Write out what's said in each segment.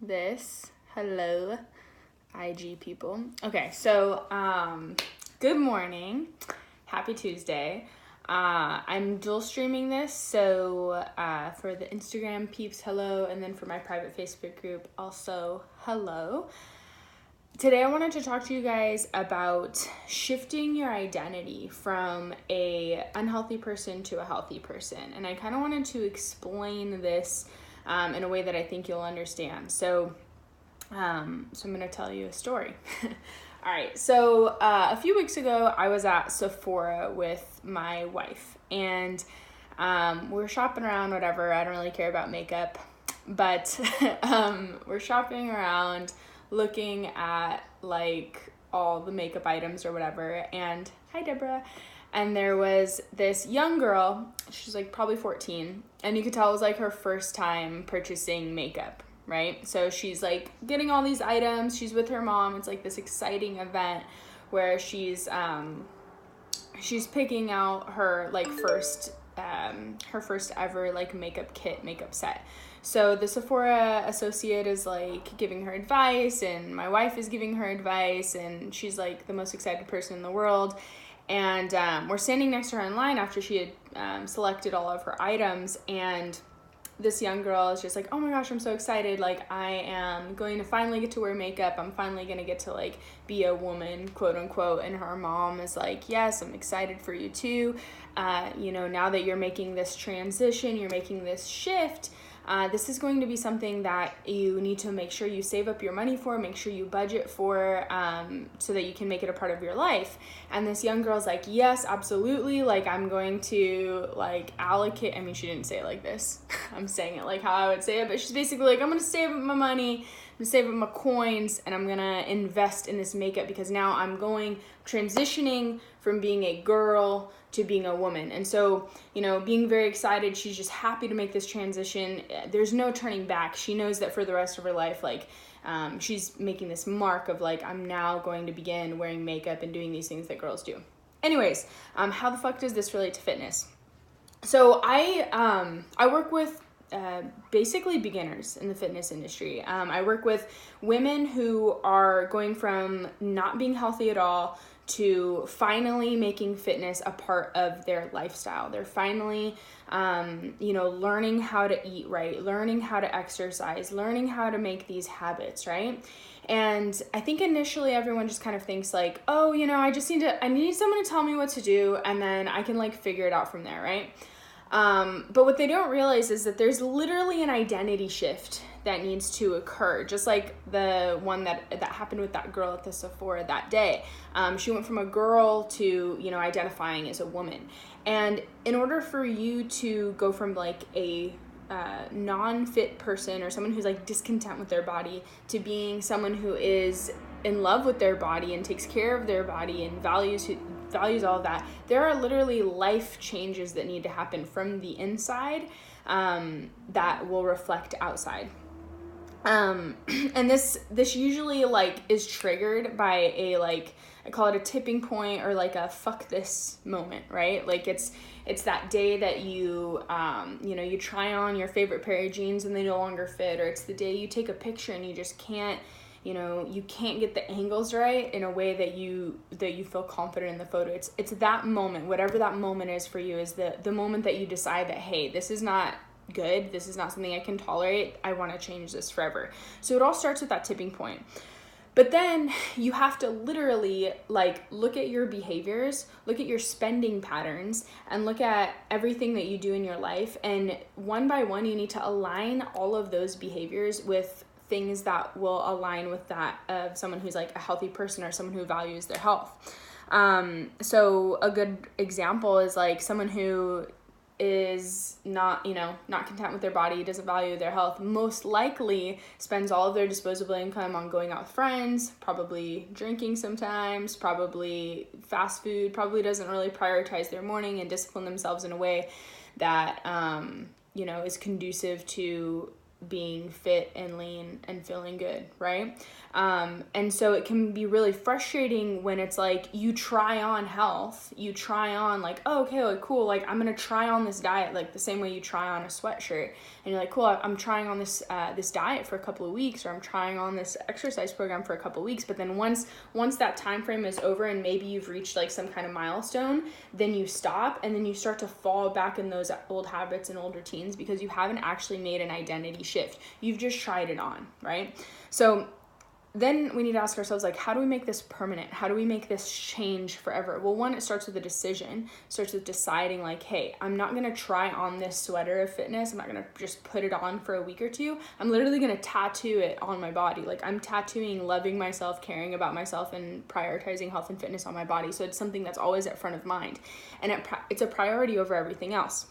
this. Hello, IG people. Okay, so good morning. Happy Tuesday. I'm dual streaming this, so for the Instagram peeps, hello, and then for my private Facebook group, also hello. Today I wanted to talk to you guys about shifting your identity from a unhealthy person to a healthy person. And I kind of wanted to explain this in a way that I think you'll understand. So I'm going to tell you a story. All right. So a few weeks ago, I was at Sephora with my wife, and we were shopping around, whatever. I don't really care about makeup, but we're shopping around looking at like all the makeup items or whatever. And hi, Deborah. And there was this young girl, she's like probably 14, and you could tell it was like her first time purchasing makeup, right? So she's like getting all these items, she's with her mom, it's like this exciting event where she's picking out her like first ever like makeup set. So the Sephora associate is like giving her advice, and my wife is giving her advice, and she's like the most excited person in the world. And we're standing next to her in line after she had selected all of her items, and this young girl is just like, oh my gosh, I'm so excited. Like, I am going to finally get to wear makeup. I'm finally going to get to like be a woman, quote unquote. And her mom is like, yes, I'm excited for you too. Now that you're making this transition, you're making this shift, this is going to be something that you need to make sure you save up your money for, make sure you budget for, so that you can make it a part of your life. And this young girl's like, yes, absolutely. Like, I'm going to like allocate. I mean, she didn't say it like this. I'm saying it like how I would say it, but she's basically like, I'm going to save up my money, I'm going to save up my coins, and I'm going to invest in this makeup because now I'm transitioning from being a girl to being a woman. And so, being very excited, she's just happy to make this transition. There's no turning back. She knows that for the rest of her life, like, she's making this mark of like, I'm now going to begin wearing makeup and doing these things that girls do. Anyways, how the fuck does this relate to fitness? So I work with basically beginners in the fitness industry. I work with women who are going from not being healthy at all to finally making fitness a part of their lifestyle. They're finally, learning how to eat right, learning how to exercise, learning how to make these habits, right? And I think initially everyone just kind of thinks like, oh, I need someone to tell me what to do, and then I can like figure it out from there, right? But what they don't realize is that there's literally an identity shift that needs to occur, just like the one that happened with that girl at the Sephora that day. She went from a girl to, identifying as a woman. And in order for you to go from like a non-fit person or someone who's like discontent with their body to being someone who is in love with their body and takes care of their body and values all of that, there are literally life changes that need to happen from the inside that will reflect outside. And this usually like is triggered by a like, I call it a tipping point or like a fuck this moment, right? Like it's that day that you you try on your favorite pair of jeans and they no longer fit, or it's the day you take a picture and you just can't, you can't get the angles right in a way that you feel confident in the photo. It's that moment, whatever that moment is for you, is the moment that you decide that, hey, this is not good. This is not something I can tolerate. I want to change this forever. So it all starts with that tipping point. But then you have to literally like look at your behaviors, look at your spending patterns, and look at everything that you do in your life. And one by one, you need to align all of those behaviors with things that will align with that of someone who's like a healthy person or someone who values their health. So a good example is like someone who is not content with their body, doesn't value their health, most likely spends all of their disposable income on going out with friends, probably drinking sometimes, probably fast food, probably doesn't really prioritize their morning and discipline themselves in a way that, is conducive to being fit and lean and feeling good, right? And so it can be really frustrating when it's like you try on health, you try on like, oh, okay, like cool, like I'm gonna try on this diet, like the same way you try on a sweatshirt, and you're like, cool, I'm trying on this this diet for a couple of weeks, or I'm trying on this exercise program for a couple of weeks, but then once that time frame is over and maybe you've reached like some kind of milestone, then you stop, and then you start to fall back in those old habits and old routines because you haven't actually made an identity shift. You've just tried it on, right? So then we need to ask ourselves, like, how do we make this permanent? How do we make this change forever? Well, one, it starts with a decision. It starts with deciding, like, hey, I'm not going to try on this sweater of fitness. I'm not going to just put it on for a week or two. I'm literally going to tattoo it on my body. Like, I'm tattooing loving myself, caring about myself, and prioritizing health and fitness on my body. So it's something that's always at front of mind. And it's a priority over everything else.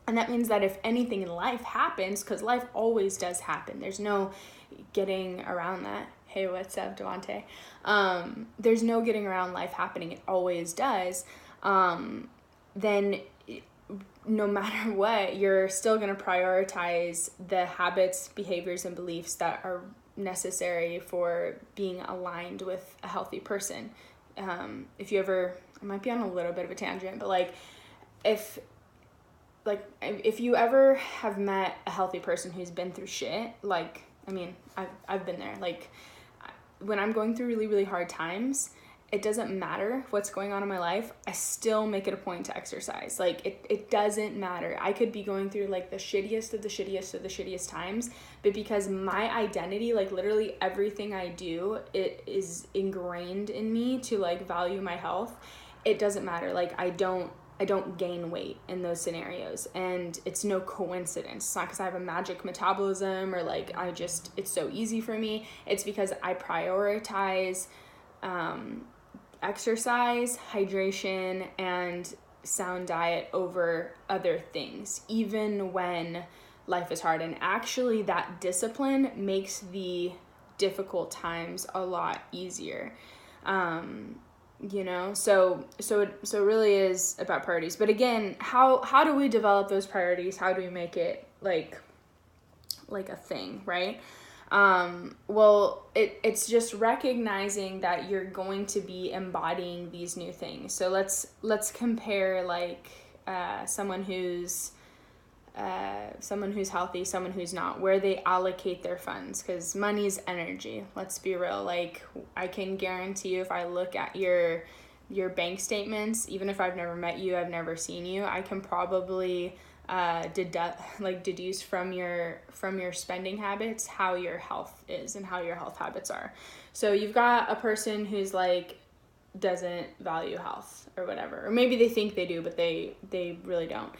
And that means that if anything in life happens, because life always does happen, there's no getting around that. Hey, what's up, Devontae? There's no getting around life happening. It always does. Then no matter what, you're still going to prioritize the habits, behaviors, and beliefs that are necessary for being aligned with a healthy person. If you ever, I might be on a little bit of a tangent, but like if you ever have met a healthy person who's been through shit, like, I mean, I've been there. Like, when I'm going through really, really hard times, it doesn't matter what's going on in my life. I still make it a point to exercise. Like, it doesn't matter. I could be going through like the shittiest of the shittiest of the shittiest times, but because my identity, like literally everything I do, it is ingrained in me to like value my health. It doesn't matter. Like, I don't gain weight in those scenarios, and it's no coincidence. It's not because I have a magic metabolism or like it's so easy for me. It's because I prioritize exercise, hydration, and sound diet over other things, even when life is hard. And actually that discipline makes the difficult times a lot easier. You know, so it really is about priorities. But again, how do we develop those priorities? How do we make it like a thing, right? Well, it's just recognizing that you're going to be embodying these new things. So let's compare like someone who's healthy, someone who's not, where they allocate their funds, because money's energy. Let's be real. Like, I can guarantee you, if I look at your bank statements, even if I've never met you, I've never seen you, I can probably deduce from your spending habits how your health is and how your health habits are. So you've got a person who's like doesn't value health or whatever, or maybe they think they do, but they really don't.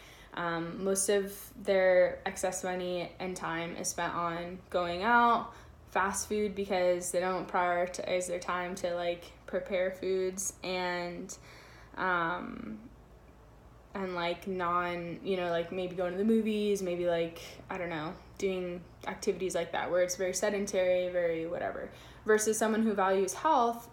Most of their excess money and time is spent on going out, fast food, because they don't prioritize their time to like prepare foods, and like like maybe going to the movies, maybe like, I don't know, doing activities like that where it's very sedentary, very whatever, versus someone who values health.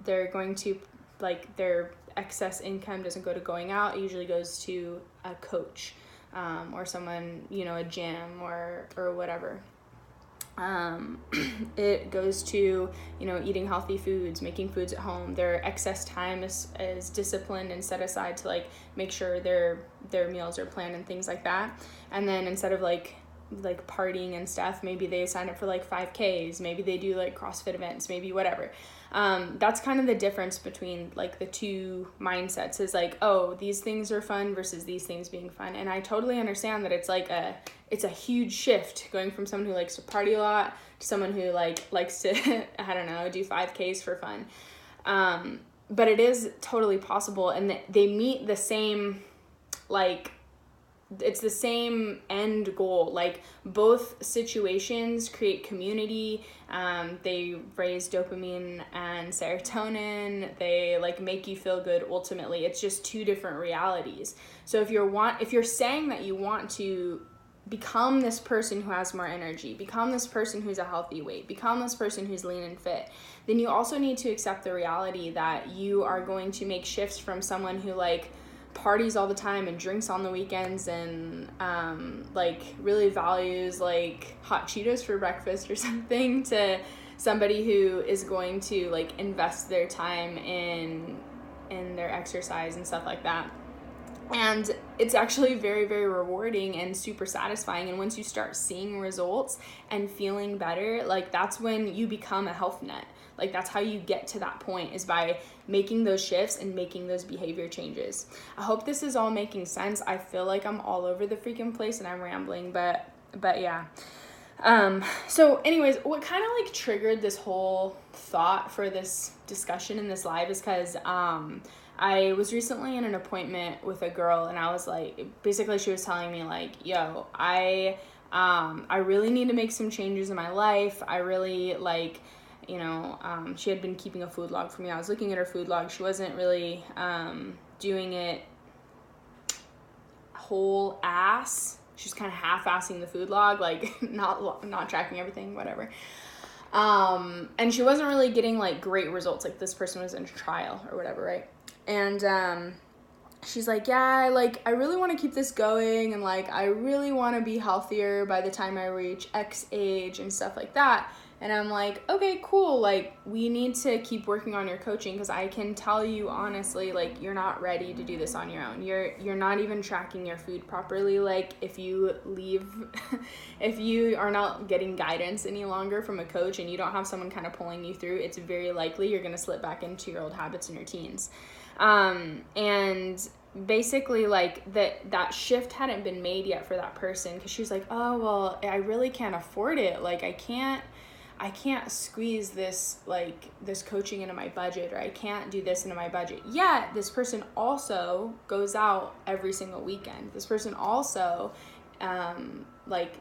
They're going to, like, their excess income doesn't go to going out. It usually goes to a coach, or someone, a gym or whatever. It goes to, eating healthy foods, making foods at home. Their excess time is disciplined and set aside to like make sure their meals are planned and things like that. And then instead of like partying and stuff, maybe they sign up for like 5Ks, maybe they do like CrossFit events, maybe whatever. That's kind of the difference between like the two mindsets, is like, oh, these things are fun versus these things being fun. And I totally understand that it's a huge shift going from someone who likes to party a lot to someone who likes to, I don't know, do 5Ks for fun. But it is totally possible, and they meet the same, it's the same end goal. Like, both situations create community. They raise dopamine and serotonin. They make you feel good. Ultimately, it's just two different realities. So if you're saying that you want to become this person who has more energy, become this person who's a healthy weight, become this person who's lean and fit, then you also need to accept the reality that you are going to make shifts from someone who parties all the time and drinks on the weekends and like really values like hot Cheetos for breakfast or something to somebody who is going to like invest their time in their exercise and stuff like that. And it's actually very, very rewarding and super satisfying. And once you start seeing results and feeling better, like that's when you become a health nut. Like that's how you get to that point, is by making those shifts and making those behavior changes. I hope this is all making sense. I feel like I'm all over the freaking place and I'm rambling, but yeah. So anyways, what kind of like triggered this whole thought for this discussion in this live is because I was recently in an appointment with a girl, and I was like, basically she was telling me like, yo, I really need to make some changes in my life. I really like, you know, she had been keeping a food log for me. I was looking at her food log. She wasn't really doing it whole ass. She's kind of half-assing the food log, like not tracking everything, whatever. And she wasn't really getting like great results. Like this person was in trial or whatever, right? And she's like, yeah, like I really want to keep this going, and like I really want to be healthier by the time I reach X age and stuff like that. And I'm like, okay, cool. Like we need to keep working on your coaching, because I can tell you honestly, like you're not ready to do this on your own. You're not even tracking your food properly. Like if you if you are not getting guidance any longer from a coach and you don't have someone kind of pulling you through, it's very likely you're going to slip back into your old habits in your teens. And basically like that shift hadn't been made yet for that person, because she was like, oh, well, I really can't afford it. Like I can't squeeze this coaching into my budget, or I can't do this into my budget. Yet this person also goes out every single weekend. This person also like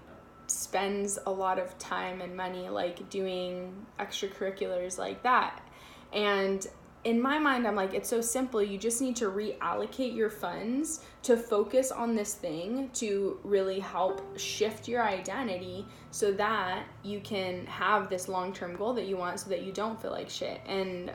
spends a lot of time and money like doing extracurriculars like that. And in my mind, I'm like, it's so simple. You just need to reallocate your funds to focus on this thing to really help shift your identity so that you can have this long-term goal that you want, so that you don't feel like shit. And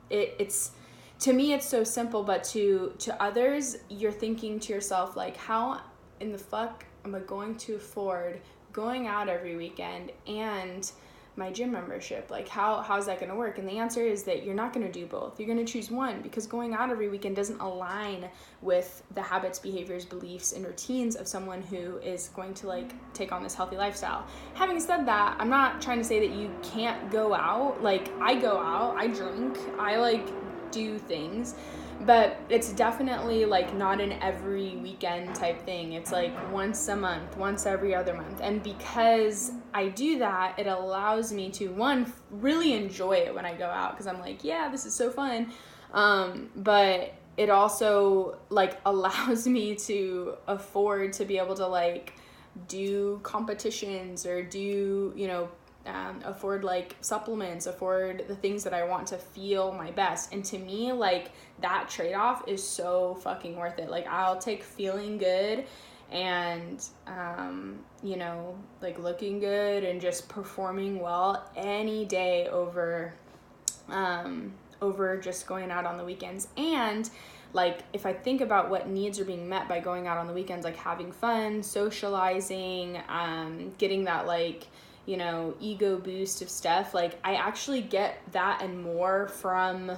it's to me, it's so simple, but to others, you're thinking to yourself, like, how in the fuck am I going to afford going out every weekend and my gym membership? Like how's that going to work? And the answer is that you're not going to do both. You're going to choose one, because going out every weekend doesn't align with the habits, behaviors, beliefs, and routines of someone who is going to like take on this healthy lifestyle. Having said that, I'm not trying to say that you can't go out. Like I go out, I drink, I like do things, but it's definitely like not an every weekend type thing. It's like once a month, once every other month. And because I do that, it allows me to, one, really enjoy it when I go out, because I'm like, yeah, this is so fun. But it also like allows me to afford to be able to like do competitions, or do, you know, afford like supplements, afford the things that I want to feel my best. And to me, like that trade-off is so fucking worth it. Like I'll take feeling good and you know, like looking good and just performing well any day over just going out on the weekends. And like if I think about what needs are being met by going out on the weekends, like having fun, socializing, getting that like, you know, ego boost of stuff, like I actually get that and more from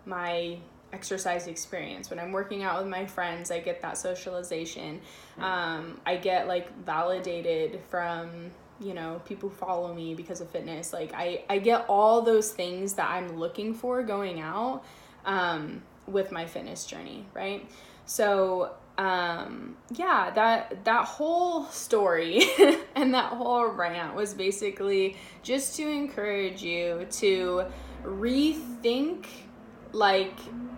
my exercise experience. When I'm working out with my friends, I get that socialization. I get like validated from, you know, people who follow me because of fitness. Like I get all those things that I'm looking for going out with my fitness journey, right? So yeah, that whole story and that whole rant was basically just to encourage you to rethink like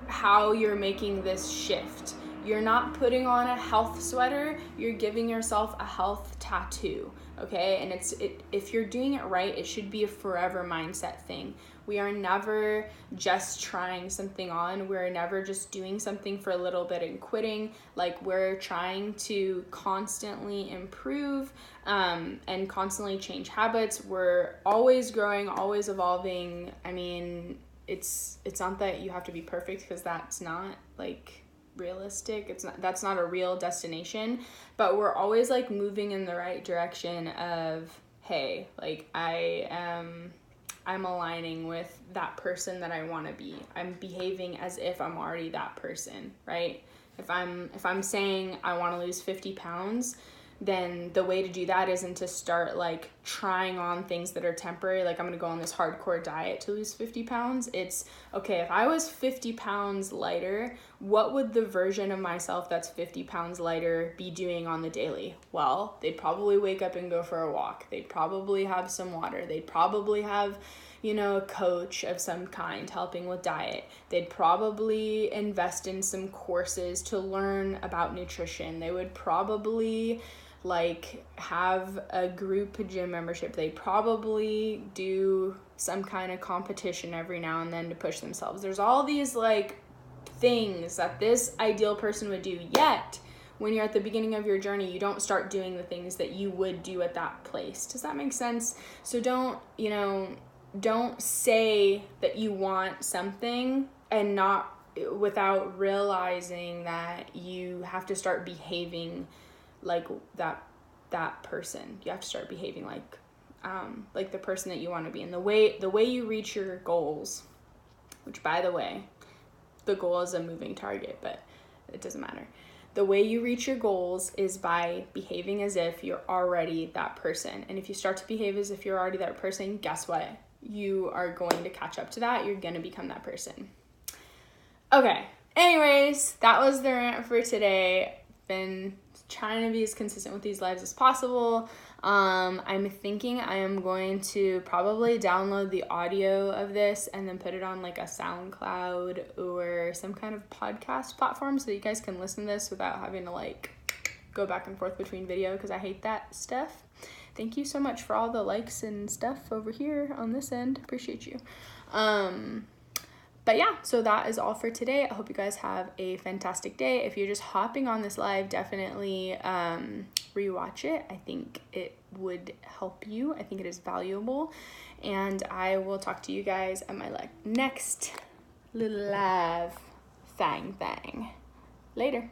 how you're making this shift. You're not putting on a health sweater, you're giving yourself a health tattoo, okay? And if you're doing it right, it should be a forever mindset thing. We are never just trying something on. We're never just doing something for a little bit and quitting. Like we're trying to constantly improve and constantly change habits. We're always growing, always evolving. I mean, it's not that you have to be perfect, because that's not like realistic. That's not a real destination, but we're always like moving in the right direction of, hey, like I'm aligning with that person that I want to be. I'm behaving as if I'm already that person, right? If I'm saying I want to lose 50 pounds, then the way to do that isn't to start like trying on things that are temporary. Like I'm going to go on this hardcore diet to lose 50 pounds. It's okay. If I was 50 pounds lighter, what would the version of myself that's 50 pounds lighter be doing on the daily? Well, they'd probably wake up and go for a walk. They'd probably have some water. They'd probably have, you know, a coach of some kind helping with diet. They'd probably invest in some courses to learn about nutrition. They would probably like have a group gym membership. They probably do some kind of competition every now and then to push themselves. There's all these like things that this ideal person would do, yet when you're at the beginning of your journey, you don't start doing the things that you would do at that place. Does that make sense? So don't say that you want something and not without realizing that you have to start behaving like that person. You have to start behaving like the person that you want to be. And the way you reach your goals, which by the way, the goal is a moving target, but it doesn't matter. The way you reach your goals is by behaving as if you're already that person. And if you start to behave as if you're already that person, guess what? You are going to catch up to that. You're going to become that person. Okay. Anyways, that was the rant for today. Been trying to be as consistent with these lives as possible. I'm thinking I am going to probably download the audio of this and then put it on like a SoundCloud or some kind of podcast platform so that you guys can listen to this without having to like go back and forth between video, because I hate that stuff. Thank you so much for all the likes and stuff over here on this end. Appreciate you. But yeah, so that is all for today. I hope you guys have a fantastic day. If you're just hopping on this live, definitely rewatch it. I think it would help you. I think it is valuable. And I will talk to you guys at my next little live thing. Later.